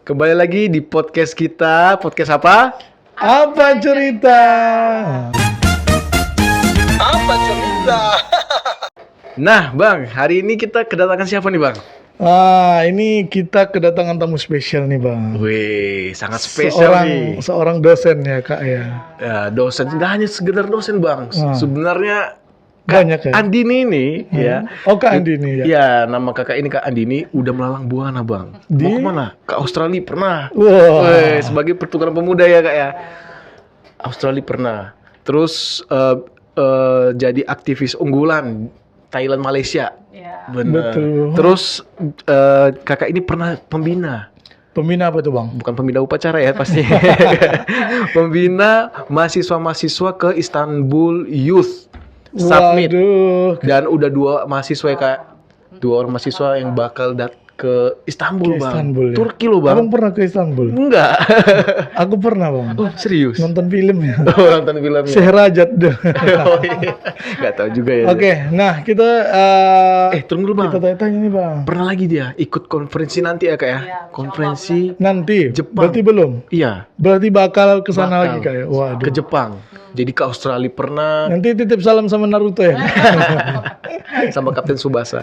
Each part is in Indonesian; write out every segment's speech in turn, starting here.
Kembali lagi di podcast kita. Podcast apa? Apa cerita? Apa cerita? Nah, Bang, hari ini kita kedatangan siapa nih, Bang? Ini kita kedatangan tamu spesial nih, Bang. Wih, sangat spesial nih. Seorang dosen ya, Kak ya. Ya, dosen, nggak hanya sekedar dosen, Bang. Sebenarnya Banyak ya. Andini ini, ya. Oh, Kak Andini ya. Ya, nama kakak ini Kak Andini udah melalang buana, Bang. Di? Mau kemana? Ke Australia pernah. Wah. Wih, sebagai pertukaran pemuda ya, Kak ya. Australia pernah. Terus jadi aktivis unggulan Thailand, Malaysia. Ya. Benar. Betul. Terus kakak ini pernah pembina. Pembina apa tuh, Bang? Bukan pembina upacara ya pasti. Pembina mahasiswa-mahasiswa ke Istanbul Youth Summit. Waduh. Dan udah 2 mahasiswa ya, Kak. 2 orang mahasiswa yang bakal ke Istanbul, Ke Bang. Istanbul, ya? Turki loh, Bang. Abang pernah ke Istanbul? Enggak. Aku pernah, Bang. Oh, serius? Nonton film ya. Oh, nonton filmnya. Seherajat deh. Oh, iya. Gak tahu juga ya. Oke, nah kita Tunggu dulu, Bang. kita tanya-tanya nih, Bang. Pernah lagi dia ikut konferensi nanti ya, Kak ya? Iya, Konferensi Nanti, Jepang. berarti belum? Iya, Berarti bakal ke sana bakal lagi, Kak ya? Waduh. ke Jepang. Jadi ke Australia pernah Nanti titip salam sama Naruto ya. sama Kapten Tsubasa.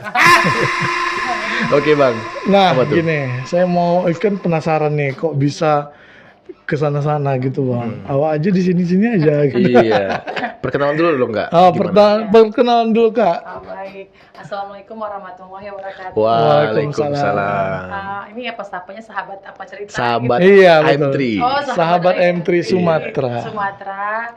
Oke, Bang. Nah, Apa tuh? gini, saya mau kan penasaran nih, kok bisa ke sana-sana gitu, Bang. Awak aja di sini-sini aja. Gitu. Iya. Perkenalan dulu dong, Kak. Oh, Gimana? perkenalan dulu, Kak. Baik. Assalamualaikum warahmatullahi wabarakatuh. Waalaikumsalam. Ini apa sapanya sahabat apa cerita? Sahabat Iya, M3. betul. Oh, Sahabat M3 Sumatera. Sumatera.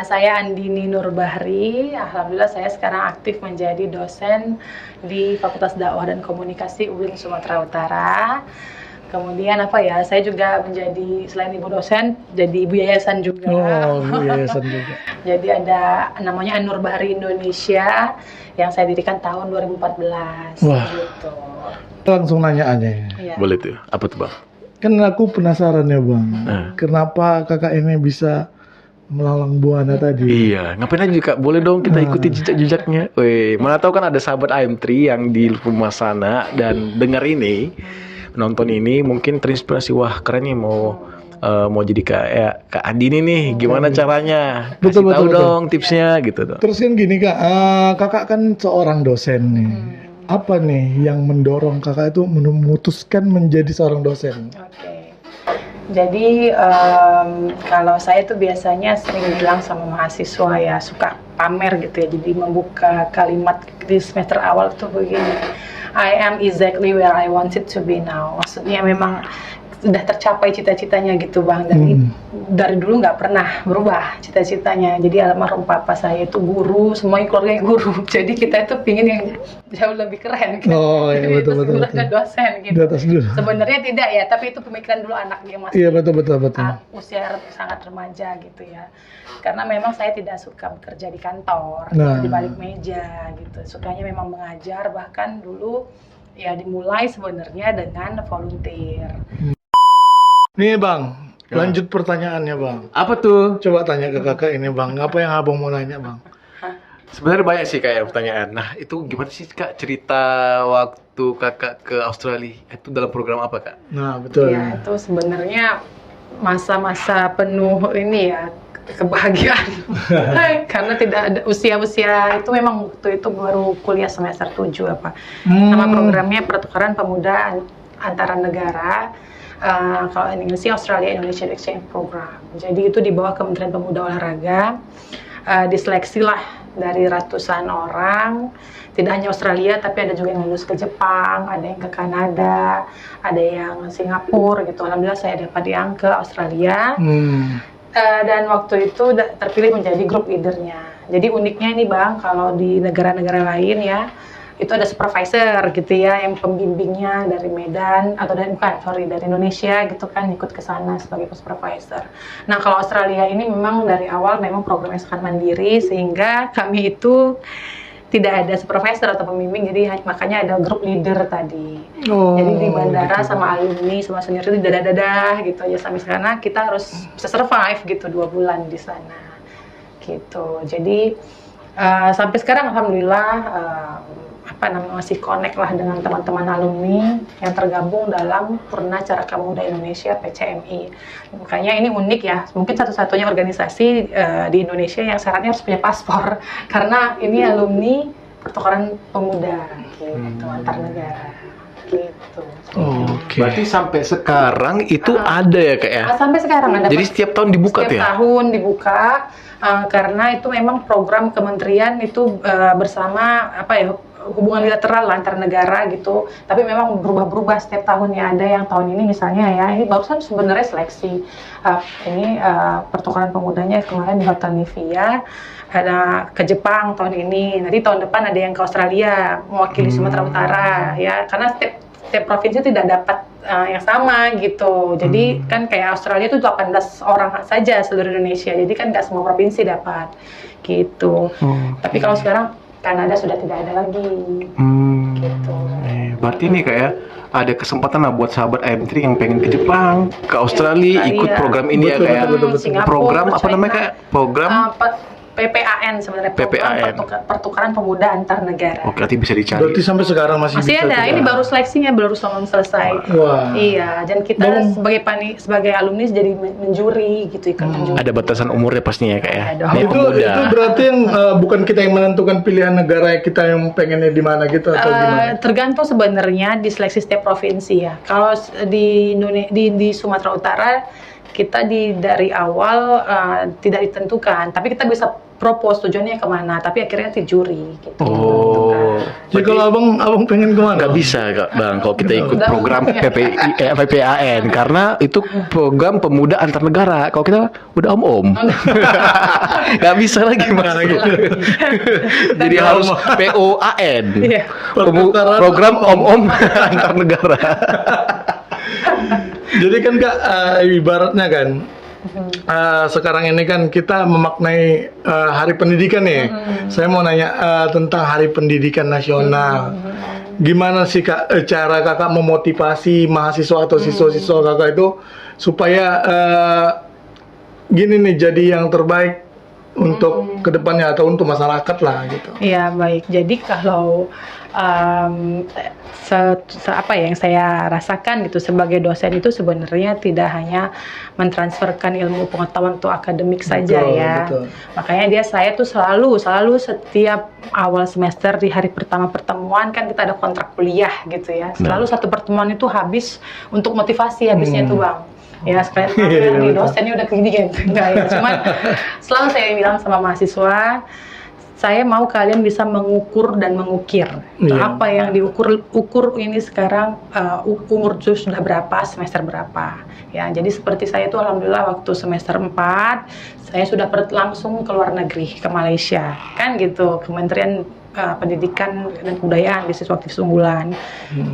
Saya Andini Nurbahri. Alhamdulillah saya sekarang aktif menjadi dosen di Fakultas Dakwah dan Komunikasi UIN Sumatera Utara. Kemudian saya juga menjadi selain ibu dosen, jadi ibu yayasan juga. Oh, yayasan juga. Jadi ada namanya An-Nur Bahri Indonesia yang saya dirikan tahun 2014. Wah. Gitu. Langsung nanya aja ya. Iya. Boleh tuh. Apa tuh, Bang? Kan aku penasaran ya, Bang. Kenapa kakak ini bisa melalang buana tadi? Iya, ngapain aja, Kak? Boleh dong kita ikuti jejak-jejaknya. Weh, mana tahu kan ada sahabat AM3 yang di rumah sana dan dengar ini, nonton ini mungkin terinspirasi, wah keren nih mau jadi kayak Kak Andini nih, gimana caranya? Kasih Betul, tahu betul. dong tipsnya gitu dong. Terus kan gini, Kak, kakak kan seorang dosen nih. Apa nih yang mendorong kakak itu memutuskan menjadi seorang dosen? Oke. Jadi kalau saya tuh biasanya sering bilang sama mahasiswa ya, suka pamer gitu ya. Jadi membuka kalimat di semester awal tuh begini, I am exactly where I wanted to be now. Maksudnya memang sudah tercapai cita-citanya gitu, Bang. Dari dulu nggak pernah berubah cita-citanya. Jadi almarhum papa saya itu guru, semuanya keluarga guru. Jadi kita itu pingin yang jauh lebih keren. Gitu. Oh, iya, Jadi betul, terus betul, dulu betul. ada dosen gitu. Di atas dulu. Sebenarnya tidak ya, tapi itu pemikiran dulu anaknya masih Iya, betul. usia sangat remaja gitu ya. Karena memang saya tidak suka bekerja di kantor, Nah. di balik meja gitu. Sukanya memang mengajar, bahkan dulu ya dimulai sebenarnya dengan volunteer. Nih, Bang, lanjut pertanyaannya, Bang. Apa tuh? Coba tanya ke kakak ini, Bang. Apa yang abang mau nanya, Bang? Sebenarnya banyak sih kayak pertanyaan. Nah, itu gimana sih, Kak, cerita waktu Kakak ke Australia? Itu dalam program apa, Kak? Nah, betul. Ya, itu sebenarnya masa-masa penuh ini ya, kebahagiaan. Karena tidak ada usia-usia itu, memang waktu itu baru kuliah semester 7 apa. Nama programnya Pertukaran Pemuda Antara Negara. Kalau ini sih Australia Indonesia Exchange Program. Jadi itu di bawah Kementerian Pemuda Olahraga. Diseleksi lah dari ratusan orang. Tidak hanya Australia, tapi ada juga yang lulus ke Jepang, ada yang ke Kanada, ada yang Singapura gitu. Alhamdulillah saya dapat yang ke Australia. Dan waktu itu terpilih menjadi grup leadernya. Jadi uniknya ini, Bang, kalau di negara-negara lain ya, itu ada supervisor gitu ya, yang pembimbingnya dari Medan atau dari Indonesia gitu kan, ikut ke sana sebagai supervisor. Nah, kalau Australia ini memang dari awal memang programnya sangat mandiri, sehingga kami itu tidak ada supervisor atau pembimbing, jadi makanya ada grup leader tadi. Jadi di bandara gitu. sama alumni sama senior itu dadah-dadah gitu ya, sampai sekarang kita harus bisa survive gitu 2 bulan di sana gitu. Jadi sampai sekarang alhamdulillah masih connect lah dengan teman-teman alumni yang tergabung dalam Purnacaraka Muda Indonesia PCMI. Makanya ini unik ya, mungkin satu-satunya organisasi di Indonesia yang syaratnya harus punya paspor karena ini alumni pertukaran pemuda gitu antar negara gitu. Oke. Berarti sampai sekarang itu ada ya Kak ya? Sampai sekarang ada. Jadi setiap tahun dibuka tuh ya? Setiap tahun dibuka karena itu memang program kementerian itu bersama hubungan bilateral antar negara gitu. Tapi memang berubah-berubah setiap tahunnya. Ada yang tahun ini misalnya ya, ini barusan sebenarnya seleksi pertukaran pemudanya kemarin di Hotel Nivea. Ada ke Jepang tahun ini. Nanti tahun depan ada yang ke Australia mewakili Sumatera Utara ya. Karena setiap provinsi tidak dapat yang sama gitu. Jadi kan kayak Australia itu 18 orang saja seluruh Indonesia. Jadi kan nggak semua provinsi dapat gitu. Tapi kalau sekarang Kanada sudah tidak ada lagi. Gitu. Berarti nih kayak ada kesempatan lah buat sahabat AM3 yang pengen ke Jepang, ke Australia, ikut program ini ya kayak Singapura, program apa China. namanya kayak program PPAN sebenarnya, program pertukaran pemuda antar negara. Oke, nanti bisa dicari. Berarti sampai sekarang masih Masih bisa ada, tuh, ini Kak? baru seleksinya baru selesai. Wah. Iya, dan kita sebagai alumni jadi menjuri gitu, ikut menjuri. Ada batasan umurnya pastinya kayak ya. Ada dong. Ini Itu pemuda. berarti yang bukan kita yang menentukan pilihan negara kita yang pengennya di mana gitu atau gimana? Tergantung sebenarnya di seleksi setiap provinsi ya. Kalau di di Sumatera Utara kita dari awal tidak ditentukan, tapi kita bisa propose tujuannya kemana, tapi akhirnya di juri gitu. Oh. Jadi kalau abang pengen kemana? Nggak bisa Kak Bang kalau kita ikut Udah. program PPAN karena itu program pemuda antar negara. Kalau kita udah om-om. Nggak bisa lagi Mas. Jadi harus POAN. Iya. Program om-om antar negara. Jadi kan Kak, ibaratnya kan sekarang ini kan kita memaknai Hari Pendidikan nih. Saya mau nanya tentang Hari Pendidikan Nasional. Gimana sih Kak cara Kakak memotivasi mahasiswa atau siswa-siswa Kakak itu supaya gini nih jadi yang terbaik untuk kedepannya atau untuk masyarakat lah gitu. Iya, baik. Jadi kalau apa ya yang saya rasakan gitu sebagai dosen itu sebenarnya tidak hanya mentransferkan ilmu pengetahuan untuk akademik saja ya. Betul. Makanya saya tuh selalu setiap awal semester di hari pertama pertemuan kan kita ada kontrak kuliah gitu ya. Selalu satu pertemuan itu habis untuk motivasi habisnya tuh Bang. Ya sekalian nih dosennya udah gini kan. Enggak ya. Cuman selalu saya bilang sama mahasiswa, saya mau kalian bisa mengukur dan mengukir apa yang diukur ini sekarang umur sudah berapa, semester berapa ya. Jadi seperti saya itu alhamdulillah waktu semester 4 saya sudah langsung ke luar negeri, ke Malaysia kan gitu, Kementerian Pendidikan dan Kebudayaan Beasiswa Aktif Unggulan.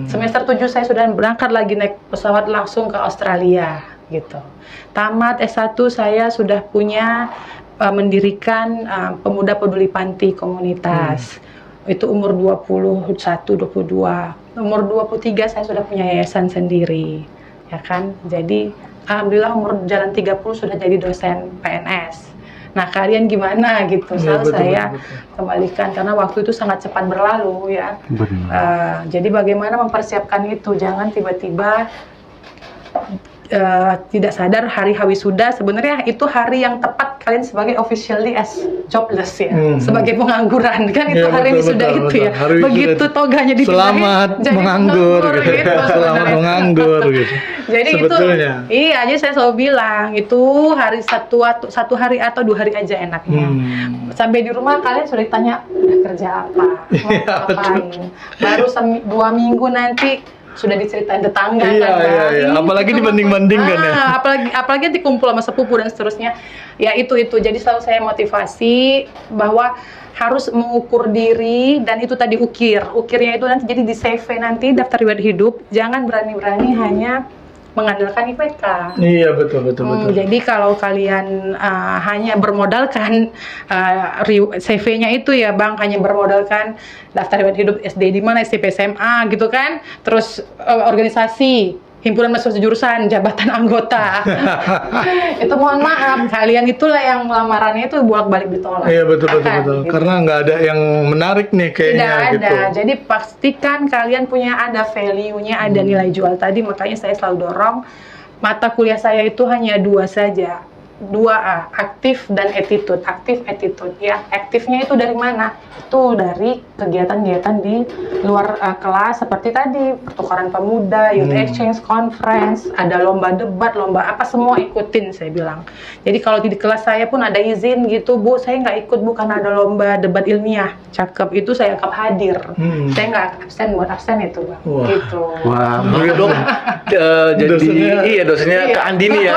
Semester 7 saya sudah berangkat lagi naik pesawat langsung ke Australia gitu. Tamat S1 saya sudah punya mendirikan Pemuda Peduli Panti Komunitas. Itu umur 21, 22. Umur 23 saya sudah punya yayasan sendiri. Ya kan? Jadi alhamdulillah umur jalan 30 sudah jadi dosen PNS. Nah, kalian gimana gitu? Selalu saya kembalikan karena waktu itu sangat cepat berlalu ya. Jadi bagaimana mempersiapkan itu? Jangan tiba-tiba tidak sadar hari wisuda sebenarnya itu hari yang tepat kalian sebagai officially as jobless ya, sebagai pengangguran kan itu hari wisuda itu ya. Begitu toganya dipindahin, selamat menganggur gitu, selamat menganggur gitu. Jadi sebetulnya. itu iya, jadi saya selalu bilang itu hari satu hari atau 2 hari aja enaknya. Sampai di rumah kalian sudah ditanya udah kerja apa, mau ngapain. Baru 2 minggu nanti sudah diceritain tetangga kan, iya. Apalagi dibanding-bandingkan ya. Apalagi dikumpul sama sepupu dan seterusnya. Ya itu jadi selalu saya motivasi bahwa harus mengukur diri dan itu tadi ukirnya itu nanti jadi di CV nanti daftar riwayat hidup. Jangan berani-berani hanya mengandalkan IPK. Iya betul. Jadi kalau kalian hanya bermodalkan CV-nya itu ya Bang, hanya bermodalkan daftar riwayat hidup SD di mana, SMP, SMA gitu kan, terus organisasi himpunan mahasiswa jurusan, jabatan anggota. Itu mohon maaf, kalian itulah yang lamarannya itu bolak-balik ditolak. Iya betul Akan, betul. gitu. Karena nggak ada yang menarik nih kayaknya Tidak ada. gitu. Jadi pastikan kalian punya ada value-nya, ada nilai jual tadi. Makanya saya selalu dorong mata kuliah saya itu hanya 2 saja. 2A, aktif dan attitude. Aktif, attitude ya. Aktifnya itu dari mana? Itu dari kegiatan-kegiatan di luar kelas seperti tadi pertukaran pemuda, youth exchange, conference, ada lomba debat, lomba apa semua ikutin saya bilang. Jadi kalau di kelas saya pun ada izin gitu, Bu, saya nggak ikut Bu karena ada lomba debat ilmiah. Cakep, itu saya anggap hadir. Saya nggak absen buat absen itu, Bang. Wah. Gitu. Wah, dong. Jadi Dosennya- iya dosennya Iya. ke Andini ya.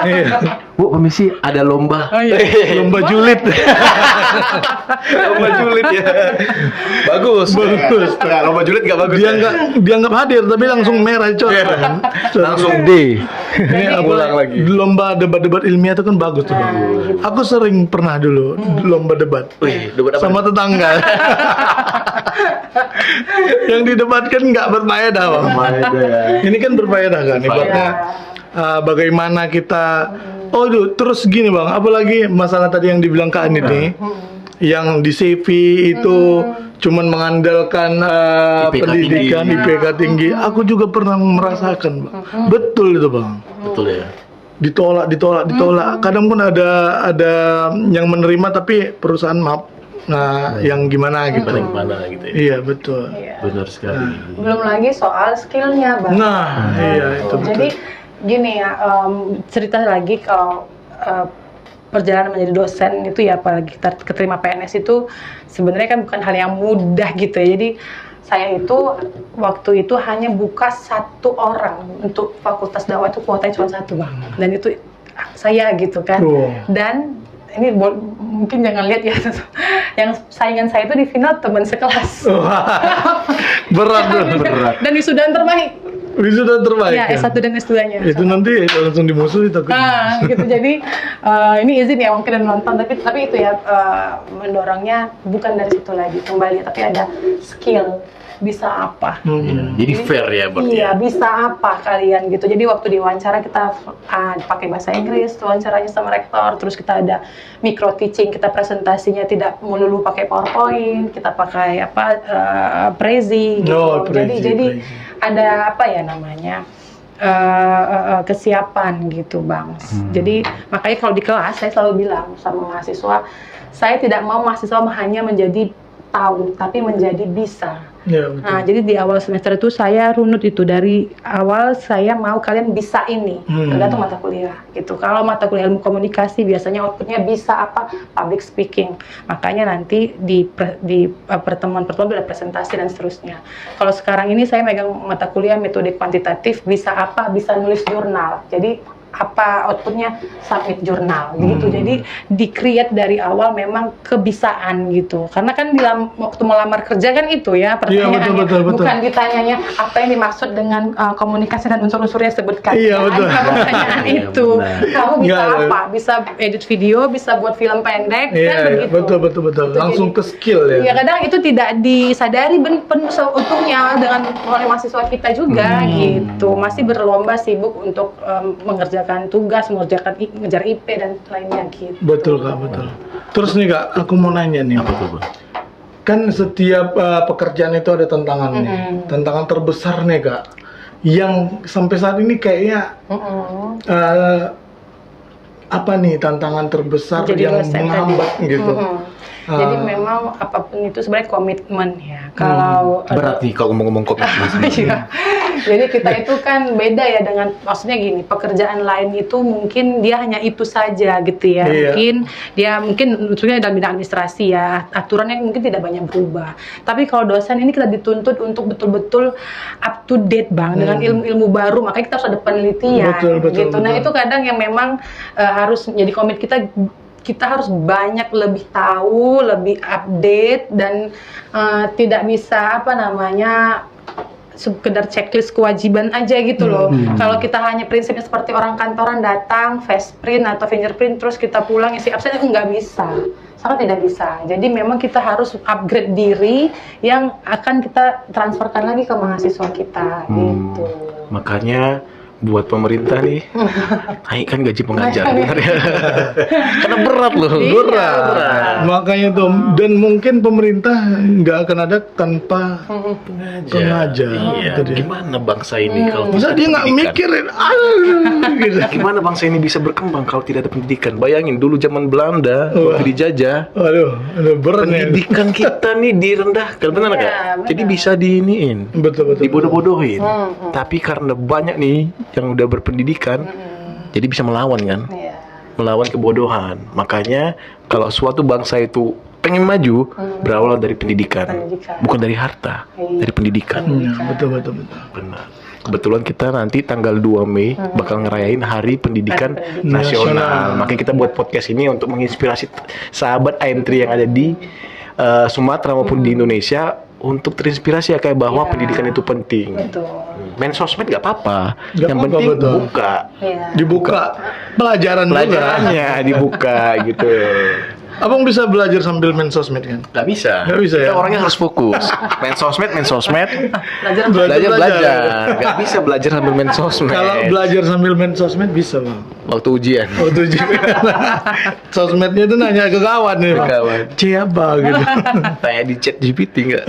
Bu, permisi ada lomba. Oh, iya. Lomba julid. Lomba julid ya. Bagus. Bagus. Nah, lomba julid nggak bagus. Dia ya? nggak hadir tapi langsung merah coy. Langsung D. Ini apa Ulang lagi. lomba debat-debat ilmiah itu kan bagus tuh. Bang. Aku sering pernah dulu lomba debat. Wih, debat apa? Sama tetangga. Yang didebatkan nggak berfaedah, Bang. Ini kan berfaedah kan, ibaratnya bagaimana kita. Oh, terus gini Bang, apalagi masalah tadi yang dibilang Kak Anit nih, yang di CV itu cuman mengandalkan IPK pendidikan, tinggi. IPK tinggi. Aku juga pernah merasakan, Bang. Betul itu, Bang. Betul ya. Ditolak. Kadang pun ada yang menerima tapi perusahaan maaf, yang gimana gitu. Gimana gitu ya. Iya betul. Iya. Benar sekali. Belum lagi soal skillnya, Bang. Nah, iya itu betul. Jadi gini ya, cerita lagi kalau perjalanan menjadi dosen itu ya, apalagi kita keterima PNS itu sebenarnya kan bukan hal yang mudah gitu ya. Jadi saya itu waktu itu hanya buka 1 orang untuk fakultas dakwah, itu kuotanya cuma 1 Bang. Dan itu saya gitu kan. Oh. Dan ini mungkin jangan lihat ya, yang saingan saya itu di final teman sekelas. Berat tuh. Dan wisudaan terbaik. Wisuda terbaik. Ya, S1 dan S2-nya. Itu nanti langsung dimusuhi takut. Gitu. Jadi ini izin ya mungkin dan nonton, tapi itu ya mendorongnya bukan dari situ lagi kembali, tapi ada skill, bisa apa. Jadi fair ya berarti. Iya, bisa apa kalian gitu. Jadi waktu diwawancara kita pakai bahasa Inggris, wawancaranya sama rektor, terus kita ada micro teaching, kita presentasinya tidak melulu pakai PowerPoint, kita pakai Prezi gitu. Oh, Prezi, Jadi Prezi. ada apa ya namanya? Kesiapan gitu Bang. Jadi makanya kalau di kelas saya selalu bilang sama mahasiswa, saya tidak mau mahasiswa hanya menjadi tahu, tapi menjadi bisa. Ya, betul. Nah, jadi di awal semester itu saya runut itu dari awal, saya mau kalian bisa ini, tergantung mata kuliah gitu. Kalau mata kuliah ilmu komunikasi biasanya outputnya bisa apa? Public speaking. Makanya nanti di pertemuan-pertemuan ada presentasi dan seterusnya. Kalau sekarang ini saya megang mata kuliah metode kuantitatif, bisa apa? Bisa nulis jurnal. Jadi apa outputnya submit jurnal gitu. Jadi di-create dari awal memang kebisaan gitu. Karena kan waktu melamar kerja kan itu ya pertanyaannya. betul. Bukan ditanyanya apa yang dimaksud dengan komunikasi dan unsur-unsurnya sebutkan. Iya, betul. Bukan pertanyaan Iya, itu. benar. Kamu bisa Enggak, apa? Bisa edit video, bisa buat film pendek, Iya, kan begitu. betul. Itu Langsung jadi- ke skill ya. Iya, kadang itu tidak disadari penuh seutuhnya oleh mahasiswa kita juga gitu. Masih berlomba sibuk untuk mengerjakan tugas, ngejar IP dan lainnya gitu. Betul Kak, betul. Terus nih Kak, aku mau nanya nih. Apa tuh, Bang? Kan setiap pekerjaan itu ada tantangannya. Tantangan terbesar nih Kak, yang sampai saat ini kayaknya apa nih tantangan terbesar Jadi yang dosen menghambat tadi. gitu? Jadi memang apapun itu sebenarnya komitmen ya. Kalau Berat nih kalau ngomong-ngomong komitmen. Iya. Jadi kita itu kan beda ya dengan, maksudnya gini, pekerjaan lain itu mungkin dia hanya itu saja gitu ya. Iya. Mungkin maksudnya dalam bidang administrasi ya, aturannya mungkin tidak banyak berubah. Tapi kalau dosen ini kita dituntut untuk betul-betul up to date Bang dengan ilmu-ilmu baru, makanya kita harus ada penelitian gitu. Nah, itu kadang yang memang harus menjadi komit kita harus banyak lebih tahu, lebih update dan tidak bisa sekedar checklist kewajiban aja gitu loh. Kalau kita hanya prinsipnya seperti orang kantoran datang, face print atau fingerprint terus kita pulang isi absen, itu nggak bisa. Sangat tidak bisa. Jadi memang kita harus upgrade diri yang akan kita transferkan lagi ke mahasiswa kita gitu. Makanya buat pemerintah nih naikkan gaji pengajar benar ya. Karena berat loh. Berat. Makanya tuh, dan mungkin pemerintah nggak akan ada tanpa pengajar. Iya. Gitu dia. Gimana bangsa ini kalau Masa tidak dia ada nggak pendidikan? mikirin, gitu. Gimana bangsa ini bisa berkembang kalau tidak ada pendidikan? Bayangin dulu zaman Belanda waktu dijajah, Aduh, berat nih. pendidikan kita nih direndahkan, benar nggak? benar. Jadi bisa diiniin, Betul. dibodoh-bodohin. Tapi karena banyak nih yang udah berpendidikan, jadi bisa melawan kan? Iya. Melawan kebodohan. Makanya kalau suatu bangsa itu pengen maju, berawal dari pendidikan, Pendidikan. bukan dari harta, Iya. dari pendidikan. Ya, betul. Benar. Kebetulan kita nanti tanggal 2 Mei bakal ngerayain Hari Pendidikan Hari Pendidikan Nasional. Nasional. Makanya kita buat podcast ini untuk menginspirasi sahabat IM3 yang ada di Sumatera maupun di Indonesia untuk terinspirasi ya kayak bahwa Iya. pendidikan itu penting. Betul. Main sosmed nggak apa-apa. Nggak Yang apa-apa, penting betul. buka Iya. Dibuka pelajaran juga. pelajarannya, dibuka gitu. Abang bisa belajar sambil main sosmed kan? Nggak bisa. Nggak bisa ya? Kita orangnya harus fokus. Main sosmed. Belajar Belajar. Nggak bisa belajar sambil main sosmed. Kalau belajar sambil main sosmed bisa bang. Waktu ujian. Waktu ujian. Sosmednya itu nanya ke kawan nih. Ke kawan. Siapa gitu. Tanya di chat GPT nggak?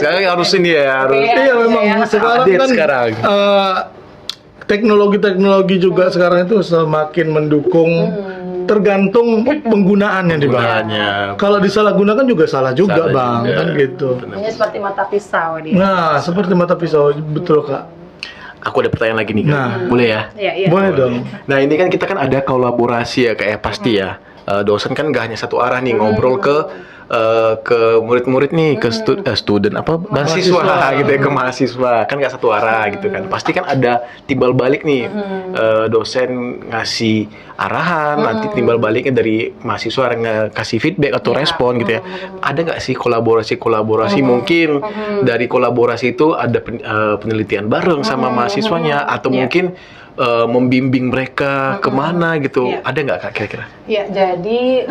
Sekarang harus ini ya, harus. Iya. Iya memang Iya. sekarang Update kan sekarang. teknologi sekarang itu semakin mendukung tergantung penggunaannya di bang. Penggunaannya. Kalau disalahgunakan juga salah juga Salah bang juga. kan gitu. Ini seperti mata pisau dia. Nah seperti mata pisau betul kak. Aku ada pertanyaan lagi nih, Kak. Nah. Boleh ya? Iya, iya. Boleh dong. Nah ini kan kita kan ada kolaborasi ya kayak pasti ya. Dosen kan gak hanya satu arah nih ngobrol ke murid-murid nih ke student apa mahasiswa gitu ya ke mahasiswa kan nggak satu arah gitu kan pasti kan ada timbal balik nih dosen ngasih arahan nanti timbal baliknya dari mahasiswa ngasih feedback atau respon gitu ya ada nggak sih kolaborasi mungkin dari kolaborasi itu ada penelitian bareng sama mahasiswanya atau mungkin membimbing mereka kemana gitu Iya. ada nggak Kak kira-kira? Ya, jadi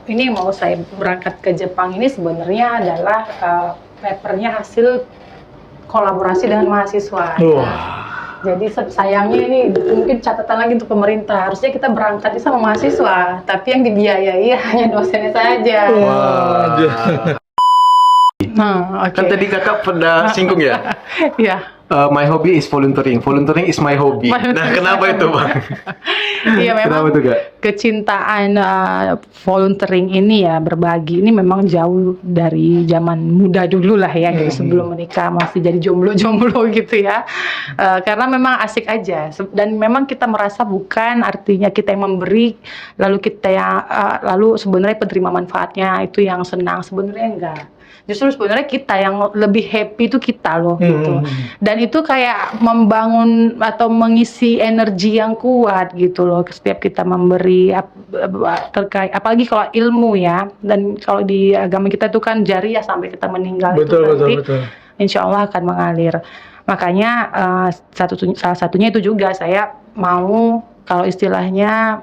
ini mau saya berangkat ke Jepang ini sebenarnya adalah papernya hasil kolaborasi dengan mahasiswa. Jadi sayangnya ini mungkin catatan lagi untuk pemerintah. Harusnya kita berangkat sama mahasiswa, tapi yang dibiayai hanya dosennya saja. Wah, Nah, oke. Kan tadi kakak pernah singgung ya. Ya, My hobby is volunteering. Volunteering is my hobby. Nah, kenapa itu, Bang? iya Kenapa memang tuh, Kak? kecintaan volunteering ini ya berbagi ini memang jauh dari zaman muda dulu lah ya, gitu, sebelum menikah masih jadi jomblo-jomblo gitu ya. Karena memang asik aja dan memang kita merasa bukan artinya kita yang memberi lalu kita yang lalu sebenarnya penerima manfaatnya itu yang senang, sebenarnya enggak. Justru sebenarnya kita yang lebih happy itu kita loh gitu. Dan itu kayak membangun atau mengisi energi yang kuat gitu loh setiap kita memberi terkait apalagi kalau ilmu ya. Dan kalau di agama kita itu kan jariah sampai kita meninggal betul. insya Allah akan mengalir. Makanya salah satunya itu juga saya mau kalau istilahnya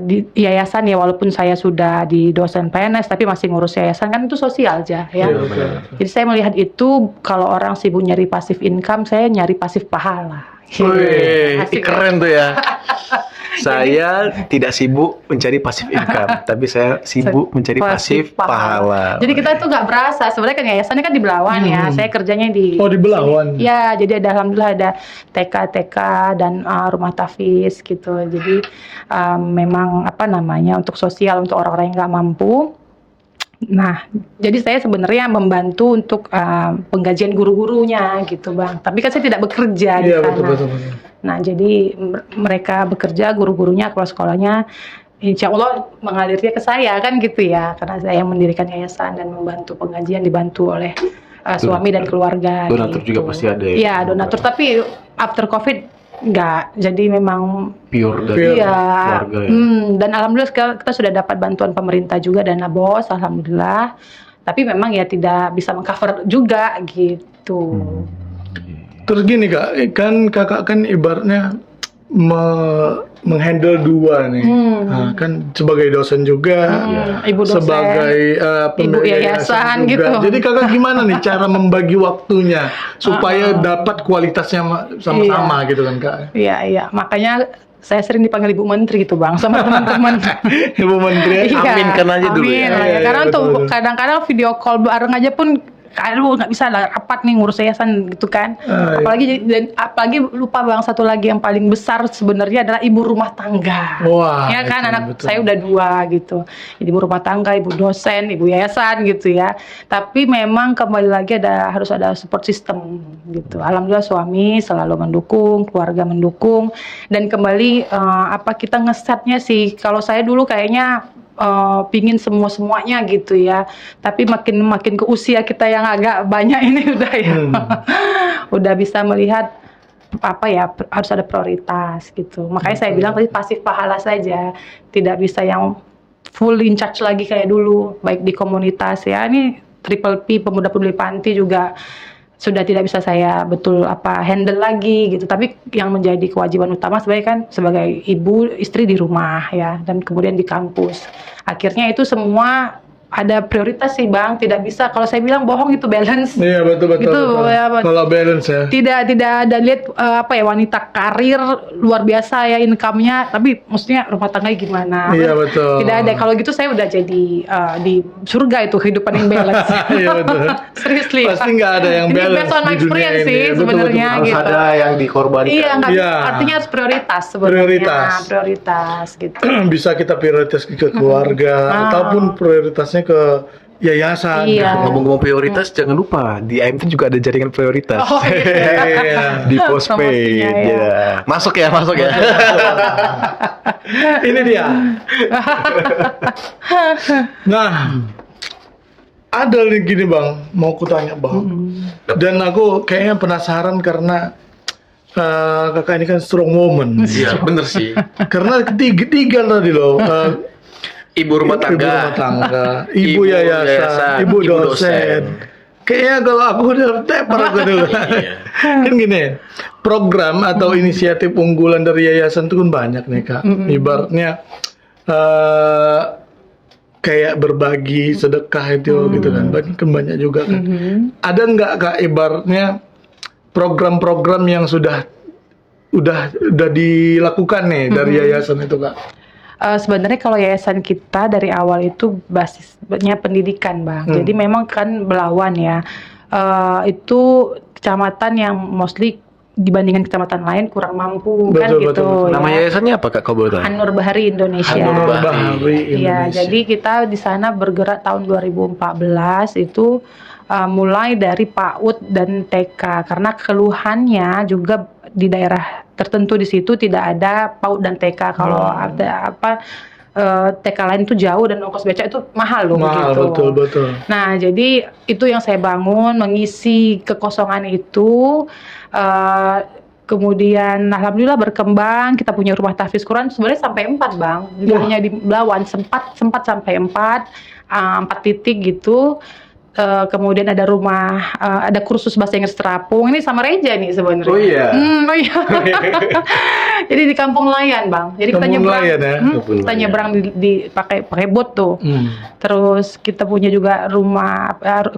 di yayasan ya walaupun saya sudah di dosen PNS tapi masih ngurus yayasan kan itu sosial aja ya. Jadi saya melihat itu kalau orang sibuk nyari pasif income, saya nyari pasif pahala. Wih, Asik, keren tuh ya. Saya tidak sibuk mencari pasif income, tapi saya sibuk mencari pasif pahala. Jadi kita tuh nggak berasa. Sebenarnya kan yayasannya kan di Belawan ya. Saya kerjanya di Oh, di Belawan. Ya, jadi ada alhamdulillah ada TK dan rumah tahfiz gitu. Jadi memang apa namanya untuk sosial untuk orang-orang yang nggak mampu. Nah, jadi saya sebenarnya membantu untuk penggajian guru-gurunya gitu, Bang. Tapi kan saya tidak bekerja di Iya, sana. betul. Nah, jadi mereka bekerja, guru-gurunya, kepala sekolahnya, insya Allah mengalirnya ke saya kan gitu ya. Karena saya yang mendirikan yayasan dan membantu pengajian, dibantu oleh suami dan keluarga. Donatur gitu. juga pasti ada ya? Iya, donatur. Tapi after COVID enggak. Jadi memang Pure dari iya. keluarga ya. Dan alhamdulillah sekarang kita sudah dapat bantuan pemerintah juga dana BOS, alhamdulillah. Tapi memang ya tidak bisa mengcover juga gitu. Terus gini kak, kan kakak kan ibaratnya menghandle dua nih. Nah, kan sebagai dosen juga, ibu dosen, sebagai ibu yayasan juga. gitu. Jadi kakak gimana nih cara membagi waktunya supaya dapat kualitasnya sama-sama gitu kan kak? Iya. Makanya saya sering dipanggil Ibu Menteri gitu bang sama teman-teman. Ibu Menteri. Iya, Aminkan aja dulu ya. amin lah ya. Iya, Karena betul, tuh betul. kadang-kadang video call bareng aja pun, aduh nggak bisa lah, rapat nih ngurus yayasan gitu kan. Iya. Apalagi lupa bang, satu lagi yang paling besar sebenarnya adalah ibu rumah tangga. Wah, Ya kan, itu anak betul. saya udah 2 gitu. Jadi ibu rumah tangga, ibu dosen, ibu yayasan gitu ya. Tapi memang kembali lagi harus ada support system gitu. Alhamdulillah suami selalu mendukung, keluarga mendukung, dan kembali kita ngesetnya sih. Kalau saya dulu kayaknya pingin semuanya gitu ya, tapi makin ke usia kita yang agak banyak ini udah ya, udah bisa melihat harus ada prioritas gitu. Makanya saya bilang tadi pasif pahala saja, tidak bisa yang full in charge lagi kayak dulu, baik di komunitas ya. Ini Triple P Pemuda Peduli Panti juga sudah tidak bisa saya handle lagi gitu. Tapi yang menjadi kewajiban utama sebenarnya kan sebagai ibu, istri di rumah ya, dan kemudian di kampus. Akhirnya itu semua ada prioritas sih bang, tidak bisa kalau saya bilang bohong itu balance. Iya betul. Gitu, ya, Kalau balance ya. Tidak ada lihat wanita karir luar biasa ya income-nya, tapi maksudnya rumah tangga gimana? Iya betul. Tidak ada. Kalau gitu saya udah jadi di surga itu kehidupan yang balance. Iya betul. Seriously. Pasti nggak ada yang Ini balance based on my di dunia experience ini. sih Betul, sebenarnya betul. Harus gitu. ada yang dikorbankan. Iya, nggak Iya. artinya harus prioritas sebenarnya. Prioritas gitu. Bisa kita prioritas ke keluarga ataupun prioritasnya ke yayasan. Iya. Ngomong-ngomong prioritas, jangan lupa di AMT juga ada jaringan prioritas. Oh, gitu. Iya. Di postpaid. Promosinya, ya. Ya. Masuk ya. Ini dia. Nah, ada nih gini bang, mau kutanya bang. Dan aku kayaknya penasaran karena kakak ini kan strong woman. Iya, bener sih. Karena ketiga tadi loh. Ibu rumah tangga. Ibu yayasan, ibu dosen. Kayaknya kalau aku udah teper aku dulu. Iya. Kan gini, program atau inisiatif unggulan dari yayasan itu kan banyak nih kak. Ibaratnya kayak berbagi sedekah itu gitu kan, banyak juga kan. Ada nggak kak ibaratnya program-program yang sudah dilakukan nih dari yayasan itu kak? Sebenarnya kalau yayasan kita dari awal itu basisnya pendidikan bang. Jadi memang kan Belawan ya, itu kecamatan yang mostly dibandingkan kecamatan lain kurang mampu kan Betul, gitu. betul. Nama Ya. yayasannya apa kak, kalau boleh tahu? An-Nur Bahari Indonesia. An-Nur Bahari Iya, Indonesia. jadi kita di sana bergerak tahun 2014 itu mulai dari PAUD dan TK, karena keluhannya juga di daerah tertentu di situ tidak ada PAUD dan TK. Kalau ada TK lain itu jauh dan ongkos beca itu mahal loh Mahal, gitu. betul. Nah, jadi itu yang saya bangun, mengisi kekosongan itu. Kemudian alhamdulillah berkembang, kita punya rumah tahfiz Quran sebenarnya sampai 4 bang, tidak hanya di Belawan, sempat sampai 4 titik gitu. Kemudian ada ada kursus bahasa Inggris terapung, ini sama Reja nih sebenarnya. Oh iya. Oh iya. Jadi di Kampung Nelayan bang, jadi kita Kampung nyebrang, Nelayan ya? Kampung kita Nelayan. nyebrang pakai bot tuh. Terus kita punya juga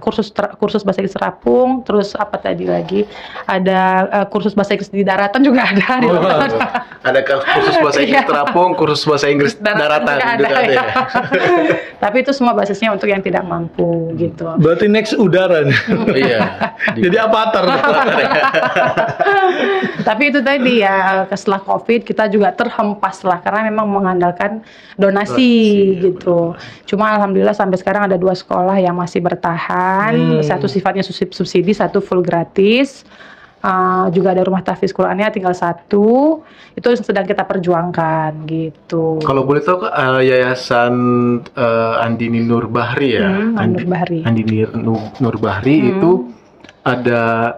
kursus bahasa Inggris terapung, terus apa tadi lagi, ada kursus bahasa Inggris di daratan juga ada di daratan. Ada kursus bahasa Inggris Iya. terapung, kursus bahasa Inggris daratan juga ada ya. Tapi itu semua basisnya untuk yang tidak mampu gitu. Berarti next udara nih. Iya. Jadi avatar. Tapi itu tadi ya, setelah COVID kita juga terhempas lah karena memang mengandalkan donasi gitu. Cuma alhamdulillah sampai sekarang ada 2 sekolah yang masih bertahan, satu sifatnya subsidi, satu full gratis. Juga ada rumah tahfiz Qurannya tinggal 1, itu sedang kita perjuangkan gitu. Kalau boleh tahu kak, yayasan Andini Nur Bahri ya. Nur Bahri. Andini Nur Bahri itu ada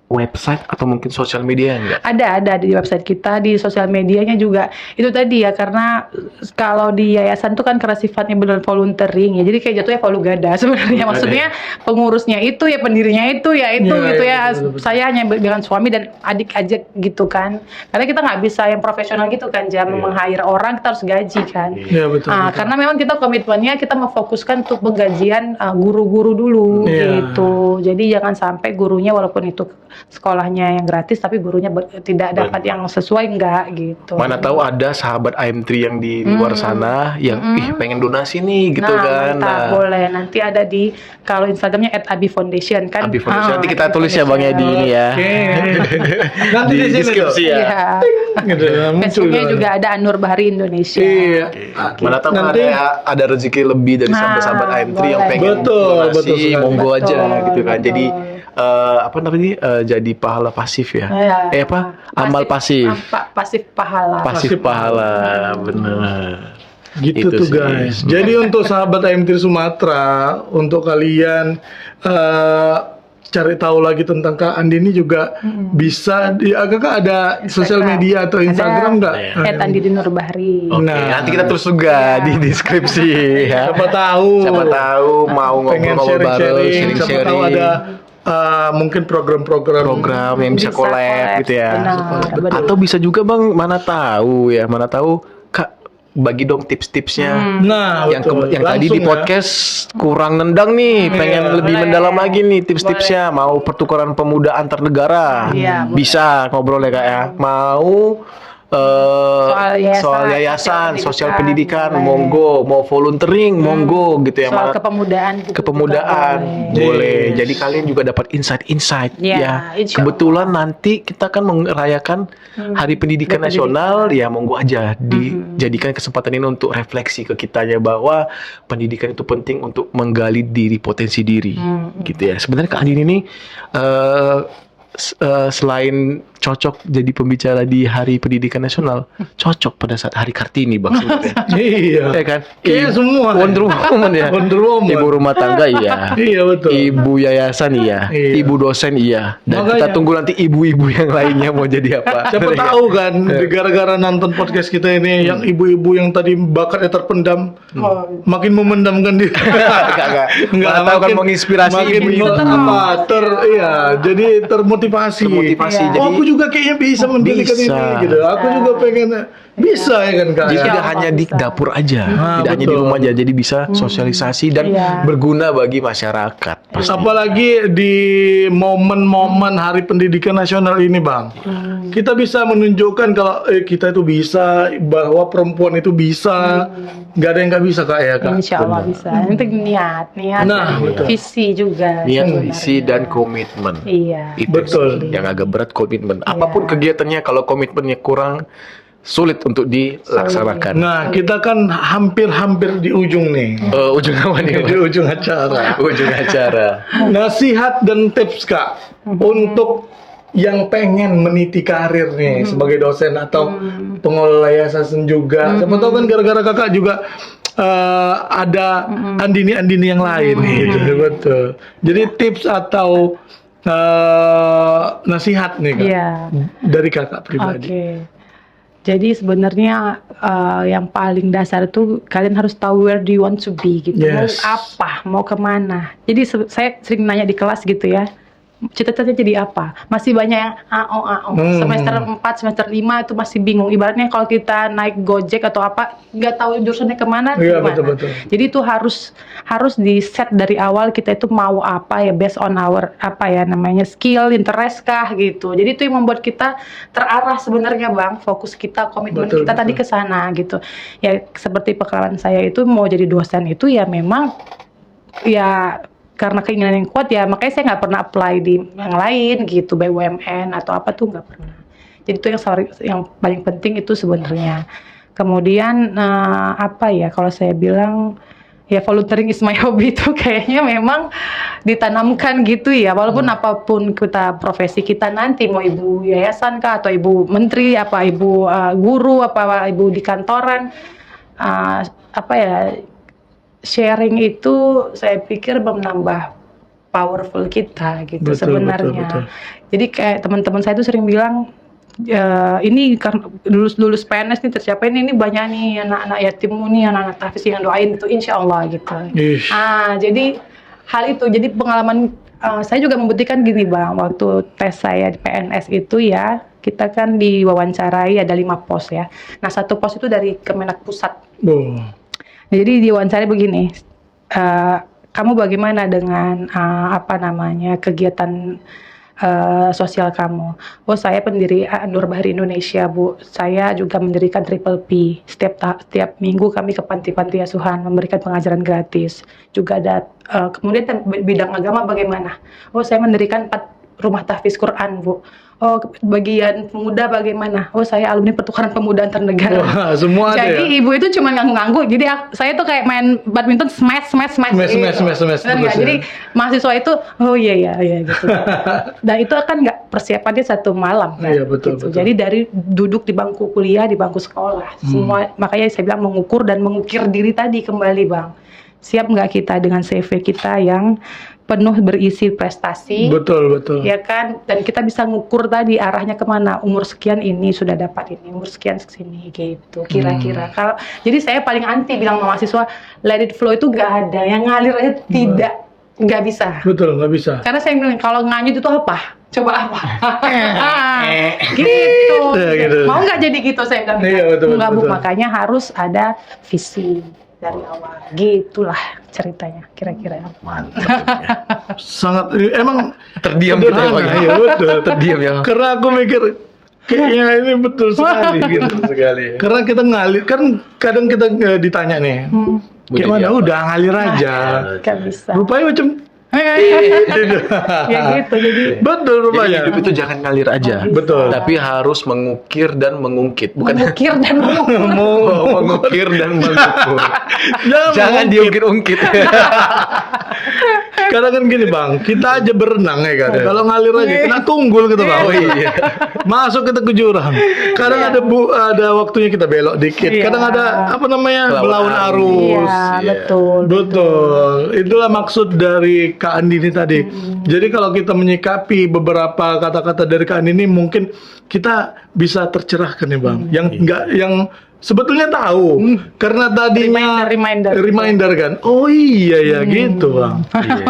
website atau mungkin sosial media enggak? Ada di website kita, di sosial medianya juga. Itu tadi ya, karena kalau di yayasan tuh kan karena sifatnya benar volunteering ya, jadi kayak jatuhnya volugada sebenarnya. Maksudnya pengurusnya itu ya, pendirinya itu ya itu Iya, gitu iya, ya. betul. Saya hanya dengan suami dan adik aja gitu kan. Karena kita nggak bisa yang profesional gitu kan, jam meng-hire orang kita harus gaji kan. Iya, betul. Ah, betul. karena memang kita komitmennya kita memfokuskan untuk penggajian guru-guru dulu Iya. gitu. Jadi jangan sampai gurunya walaupun itu sekolahnya yang gratis tapi gurunya tidak dapat yang sesuai, enggak gitu. Mana tahu ada sahabat AM3 yang di luar sana yang pengen donasi nih gitu kan. Mantap, boleh. Nanti ada di kalau Instagramnya @abi_foundation kan. Abi Foundation. Nanti kita Abi tulis ya Bang ya di ini ya. Oke. Nanti di sini deskripsi tuh. ya. Iya. Gitu, muncul Facebooknya tuh. juga ada Anur Bahari Indonesia. Iya. Mana tahu kan Nanti- ada rezeki lebih dari Nah, sahabat-sahabat AM3 yang boleh. pengen Betul, donasi, betul sekali. monggo aja Betul, gitu kan. betul. Jadi apa namanya? Jadi pahala pasif ya. Ya, Apa? Amal pasif. Pasif pahala. Pasif pahala, bener. Gitu Itu tuh sih. guys. Jadi untuk sahabat AM3 Sumatera, untuk kalian cari tahu lagi tentang Kak Andini juga bisa di Kakak ada sosial media atau Instagram nggak? @andini Nurbahri. Oke, Nah. nanti kita tulis juga di deskripsi ya. Siapa tahu? Siapa tahu mau Pengen ngobrol-ngobrol bareng, sharing-sharing. Siapa tahu sharing-sharing. ada mungkin program-program. Program yang bisa collab gitu ya. Benar. Atau bisa juga Bang, mana tahu Kak, bagi dong tips-tipsnya. Nah, Yang betul. yang tadi di Langsung ya. podcast kurang nendang nih, pengen lebih boleh. mendalam lagi nih tips-tipsnya. Mau pertukaran pemuda antar negara, Iya, boleh. bisa ngobrol ya Kak ya. Mau soal yayasan, sosial pendidikan, boleh. monggo. Mau volunteering, monggo gitu ya. Soal Mana- kepemudaan gitu kepemudaan juga boleh. Yes. Jadi kalian juga dapat insight-insight Ya, ya. insya Kebetulan nanti kita kan merayakan Hari Pendidikan Nasional, ya monggo aja dijadikan kesempatan ini untuk refleksi ke kitanya bahwa pendidikan itu penting untuk menggali diri, potensi diri, gitu ya. Sebenarnya Kak Andini ini selain cocok jadi pembicara di Hari Pendidikan Nasional, cocok pada saat Hari Kartini Bang sebenarnya. Iya. Ya kan? Kayaknya semua. Wonder Woman ya. Wonder Woman. Ibu rumah tangga iya. Iya betul. Ibu yayasan iya. Iya. Ibu dosen iya. Dan Makanya. kita tunggu nanti ibu-ibu yang lainnya mau jadi apa. Siapa tahu kan gara-gara nonton podcast kita ini yang ibu-ibu yang tadi bakatnya terpendam makin memendamkan diri. Enggak tahu kan menginspirasi makin ibu-ibu. jadi termotivasi. Termotivasi, Oh, jadi- aku juga kayaknya bisa mendirikan Bisa. ini gitu. Aku juga pengen bisa ya kan Kak. Jadi ya? tidak hanya di dapur aja, tidak hanya di betul. rumah aja, jadi bisa sosialisasi dan Iya. berguna bagi masyarakat. Pasti. Apalagi di momen-momen Hari Pendidikan Nasional ini, Bang. Kita bisa menunjukkan kalau kita itu bisa, bahwa perempuan itu bisa. Nggak ada yang nggak bisa, Kak, ya, Kak? Insya Allah bisa. Nanti niat Nah, dan betul. visi juga. Niat, sebenarnya. visi dan komitmen. Iya. Itu Betul. sih yang agak berat komitmen. Apapun kegiatannya kalau komitmennya kurang sulit untuk dilaksanakan. Nah, kita kan hampir-hampir di ujung nih. Ujung apa nih? Di ujung acara. Ujung acara. Nasihat dan tips, Kak, untuk yang pengen meniti karir nih sebagai dosen atau pengelola yayasan juga. Siapa tahu kan gara-gara Kakak juga ada andini-andini yang lain gitu. Betul. Jadi tips atau nasihat nih, Kak, Iya. dari Kakak Oke. pribadi. Jadi sebenarnya yang paling dasar itu kalian harus tahu where do you want to be gitu. Yes. Mau apa, mau kemana. Jadi saya sering nanya di kelas gitu ya. Cita-citanya jadi apa? Masih banyak yang AO. Semester 4, semester 5 itu masih bingung. Ibaratnya kalau kita naik Gojek atau apa, nggak tahu jurusannya kemana. Iya, gimana. betul-betul. Jadi itu harus di set dari awal kita itu mau apa ya, based on our apa ya namanya skill, interest kah gitu. Jadi itu yang membuat kita terarah sebenarnya Bang, fokus kita, komitmen Betul, kita betul. tadi ke sana gitu. Ya seperti pengalaman saya itu mau jadi dosen itu ya memang ya karena keinginan yang kuat ya, makanya saya nggak pernah apply di yang lain gitu, BUMN atau apa tuh nggak pernah. Jadi itu yang paling penting itu sebenarnya. Kemudian apa ya kalau saya bilang ya volunteering is my hobby itu kayaknya memang ditanamkan gitu ya, walaupun apapun kita profesi kita nanti, mau ibu yayasan kah atau ibu menteri apa ibu guru apa ibu di kantoran, apa ya, sharing itu saya pikir menambah powerful kita gitu Betul, sebenarnya. betul. Jadi kayak teman-teman saya tuh sering bilang, ini karena lulus PNS nih tercapai ini banyak nih anak-anak yatim nih, anak-anak tahfiz yang doain itu insya Allah gitu. Ish. Jadi hal itu, jadi pengalaman saya juga membuktikan gini Bang, waktu tes saya di PNS itu ya, kita kan diwawancarai ada 5 pos ya. Nah 1 pos itu dari Kemenak Pusat. Oh. Jadi diwawancarai begini, kamu bagaimana dengan kegiatan sosial kamu? Oh saya pendiri Nur Bahri Indonesia Bu. Saya juga mendirikan Triple P. Setiap minggu kami ke panti-panti asuhan memberikan pengajaran gratis. Juga ada kemudian bidang agama bagaimana? Oh saya mendirikan 4 rumah tahfiz Quran Bu. Oh bagian pemuda bagaimana? Oh saya alumni pertukaran pemuda antar negara. Wah, semua ada Jadi ya? ibu itu cuma ngangguk-ngangguk. Jadi saya tuh kayak main badminton smash. Smash. Benar nggak? Terus ya? Jadi mahasiswa itu oh iya gitu. Dan itu kan nggak persiapannya 1 malam kan. Iya, betul, Gitu. betul. Jadi dari duduk di bangku kuliah, di bangku sekolah, semua makanya saya bilang mengukur dan mengukir diri tadi kembali Bang. Siap nggak kita dengan CV kita yang penuh berisi prestasi? Betul. Ya kan, dan kita bisa ngukur tadi arahnya kemana, umur sekian ini sudah dapat ini, umur sekian kesini gitu kira-kira. Kalau jadi saya paling anti bilang sama mahasiswa let it flow itu nggak ada, yang ngalir aja tidak, nggak bisa. Betul, nggak bisa. Karena saya bilang kalau nganyut itu apa? Coba apa? Gitu. Ya, gitu. Mau nggak jadi gitu saya bilang. Iya, betul, Nggak Bu, betul. makanya harus ada visi dari awal. Gitulah ceritanya kira-kira. Sangat emang Terdiam kita ya, Bang. Iya betul. Terdiam ya. Karena aku mikir kayaknya ini betul sekali gitu. Karena kita ngalir kan kadang kita ditanya nih. Gimana? Udah ngalir aja. Nggak bisa. Rupanya macam Ya gitu, jadi betul Jadi rupanya. hidup itu jangan ngalir aja. Betul. Tapi harus mengukir dan mengungkit. Bukan mengukir dan mengukur. mengukir dan mengukur. Jangan Jangan diungkit-ungkit. Karena kan gini Bang, kita aja berenang ya kan. Kalau ngalir aja kena tunggul gitu Bang. Oh iya. Masuk kita ke jurang. Kadang ada waktunya kita belok dikit. Iya. Kadang ada apa namanya? Melawan Melawan arus. arus. Iya, Iya. betul. Betul, itulah maksud dari Kak Andini tadi. Jadi kalau kita menyikapi beberapa kata-kata dari Kak Andini, mungkin kita bisa tercerahkan ya Bang. Yang sebetulnya tahu, karena tadinya Reminder. kan. Oh iya ya gitu Bang. Iya.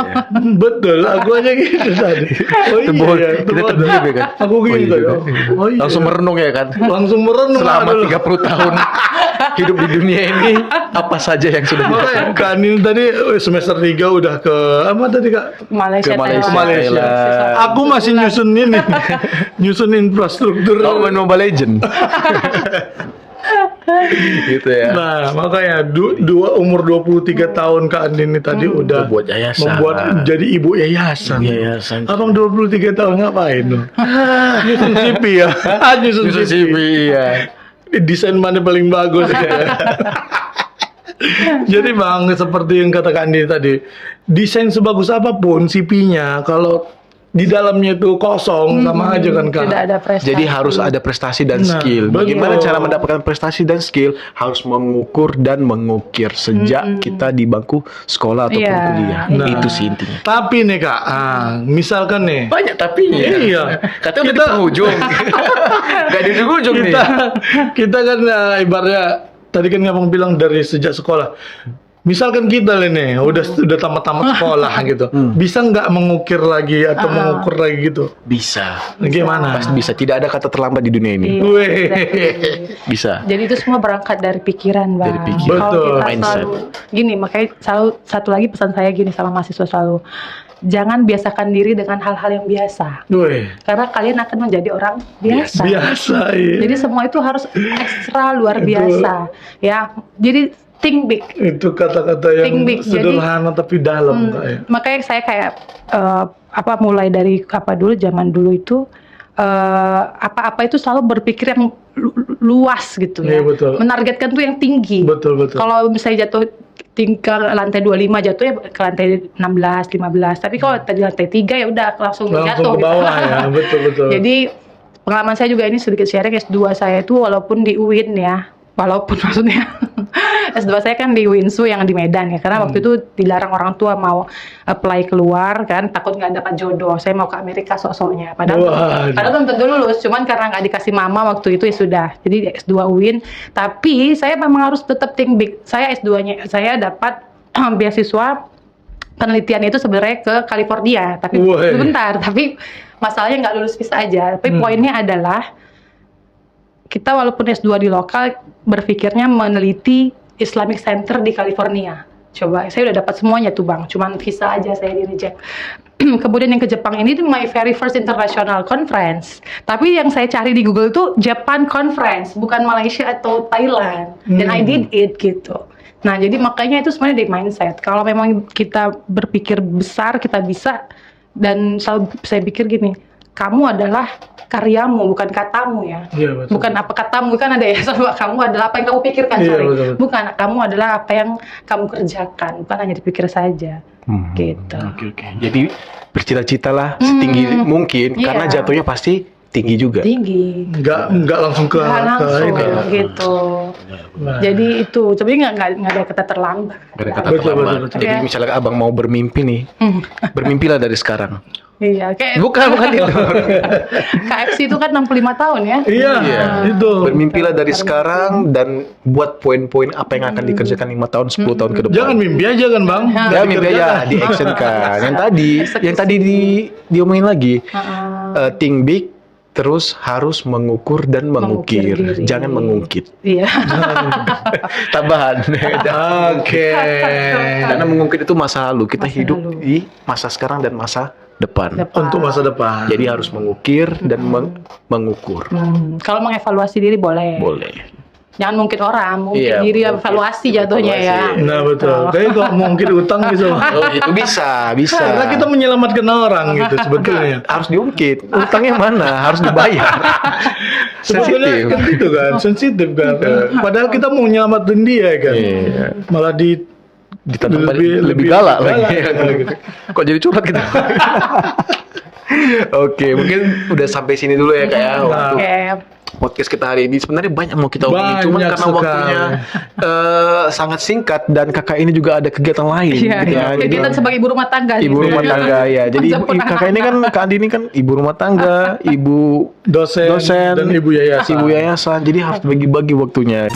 Betul, aku aja gitu tadi. Oh Itu iya, bohong. ya, Kita betul. terdiam ya kan? Aku gitu Oh, iya. ya. Oh iya. Langsung merenung ya kan? Langsung merenung. Selama aduh. 30 tahun hidup di dunia ini, apa saja yang sudah Makanya dirasakan? Kak Andini tadi semester 3 udah ke apa tadi Kak? Malaysia, Ke Malaysia, Thailand. Thailand. Aku masih nyusun ini, nyusun infrastruktur. Oh, main Mobile Legend. Gitu ya. Nah, makanya umur 23 tahun Kak Andini tadi udah Buat yayasan. membuat jadi ibu yayasan. Yayasan. Abang 23 tahun ngapain lu? Nyusun CV ya. Nyusun Nyusun CV. CV ya. Desain mana paling bagus ya. Jadi Bang, seperti yang kata Kak Andini tadi, desain sebagus apapun CV-nya kalau di dalamnya itu kosong sama aja kan Kak. Tidak ada prestasi. Jadi harus ada prestasi dan Nah, skill. Bagaimana betul. cara mendapatkan prestasi dan skill? Harus mengukur dan mengukir sejak kita di bangku sekolah ataupun Iya. kuliah. Nah. Itu sih intinya. Tapi nih Kak, misalkan nih Banyak tapinya. Iya. Katanya udah di penghujung. Gak di ujung nih. kita kan ibaratnya tadi kan Abang bilang dari sejak sekolah. Misalkan kita nih udah tamat-tamat sekolah gitu, bisa nggak mengukir lagi atau mengukur lagi gitu? Bisa. Gimana? Pasti bisa. Tidak ada kata terlambat di dunia ini. Iya, Weh. exactly. Bisa. Jadi itu semua berangkat dari pikiran, Bang. Dari pikiran. Kalau Betul. kita Mindset. selalu gini, makanya satu lagi pesan saya gini sama mahasiswa selalu. Jangan biasakan diri dengan hal-hal yang biasa. Weh. Karena kalian akan menjadi orang biasa. Biasa ya. Jadi semua itu harus ekstra luar Itu- biasa. Ya. Jadi think big. Itu kata-kata yang Think big. sederhana tapi dalam Kak ya. Makanya saya kayak mulai dari zaman dulu itu apa-apa itu selalu berpikir yang luas gitu ya. Iya, betul. Menargetkan tuh yang tinggi. Betul. Kalau misalnya jatuh tingkat lantai 25 jatuh ya ke lantai 16, 15. Tapi kalau tadi lantai 3 ya udah langsung jatuh. Langsung ke bawah gitu. ya, betul. Jadi pengalaman saya juga ini sedikit sharing S2 saya itu walaupun di UIN ya. Walaupun maksudnya S2 saya kan di Winsu yang di Medan ya, karena waktu itu dilarang orang tua mau apply keluar kan, takut nggak dapat jodoh. Saya mau ke Amerika sok-soknya, padahal belum tentu lulus, cuman karena nggak dikasih mama waktu itu ya sudah. Jadi S2 UIN, tapi saya memang harus tetap think big. Saya S2-nya, saya dapat beasiswa penelitian itu sebenarnya ke California, tapi sebentar, tapi masalahnya nggak lulus visa aja. Tapi poinnya adalah kita walaupun S2 di lokal berpikirnya meneliti Islamic Center di California. Coba, saya udah dapat semuanya tuh Bang, cuman visa aja saya di reject. Kemudian yang ke Jepang ini tuh my very first international conference. Tapi yang saya cari di Google tuh Japan Conference, bukan Malaysia atau Thailand. Dan I did it gitu. Nah, jadi makanya itu sebenarnya di mindset. Kalau memang kita berpikir besar, kita bisa. Dan selalu saya pikir gini, kamu adalah karyamu, bukan katamu ya. Iya, betul. Bukan apa katamu, kan ada ya, sama kamu adalah apa yang kamu pikirkan, Iya, sorry. betul. Bukan, kamu adalah apa yang kamu kerjakan, bukan hanya dipikir saja. Gitu. Oke. Jadi bercita-citalah setinggi mungkin, Iya. karena jatuhnya pasti tinggi juga. Tinggi. Nggak langsung ke Nggak langsung ini. gitu. Nah. Jadi itu, tapi nggak ada kata terlambat. Gak ada kata Betul, terlambat. betul, betul. Jadi Iya. misalnya abang mau bermimpi nih, bermimpilah dari sekarang. Iya, kayak Bukan itu. KFC itu kan 65 tahun ya. Iya, itu. Bermimpilah dari sekarang dan buat poin-poin apa yang akan dikerjakan 5 tahun, 10 tahun ke depan. Jangan mimpi aja kan Bang. Ya Nggak mimpi aja dikerjakan. di action kan. Yang tadi diomongin lagi. Think big, terus harus mengukur dan mengukir. Mengukir diri. Jangan mengungkit. Iya. Tambahan. Oke. Karena mengungkit itu masa lalu. Kita Masa hidup lalu. di masa sekarang dan masa depan. Untuk masa depan. Jadi harus mengukir dan mengukur. Kalau mengevaluasi diri boleh. Boleh. Jangan mungkin orang, mungkin Iya, diri mungkin. evaluasi jatuhnya ya. Evaluasi. Nah betul. Kayaknya kalau mungkin utang gitu. Oh, itu bisa. Karena kita menyelamatkan orang gitu sebetulnya. Harus diungkit. Utangnya mana? Harus dibayar. Sebetulnya Sensitif. kan itu kan, sensitif kan. Padahal kita mau nyelamatin dia kan. Iya. Malah Ditantang Lebih- lebih lebih galak galak. lagi. Kok jadi curhat gitu? Oke, mungkin udah sampai sini dulu ya kayak Nah. untuk Oke. podcast kita hari ini. Sebenarnya banyak mau kita omongin, cuman Banyak karena sekali. waktunya sangat singkat dan kakak ini juga ada kegiatan lain. Iya, gitu ya. Jadi kegiatan sebagai ibu rumah tangga. ibu rumah tangga ya. Jadi kakak ini kan Kak Andi ini kan ibu rumah tangga, ibu dosen, dosen dan ibu yayasan. ibu yayasan. Jadi harus bagi-bagi waktunya.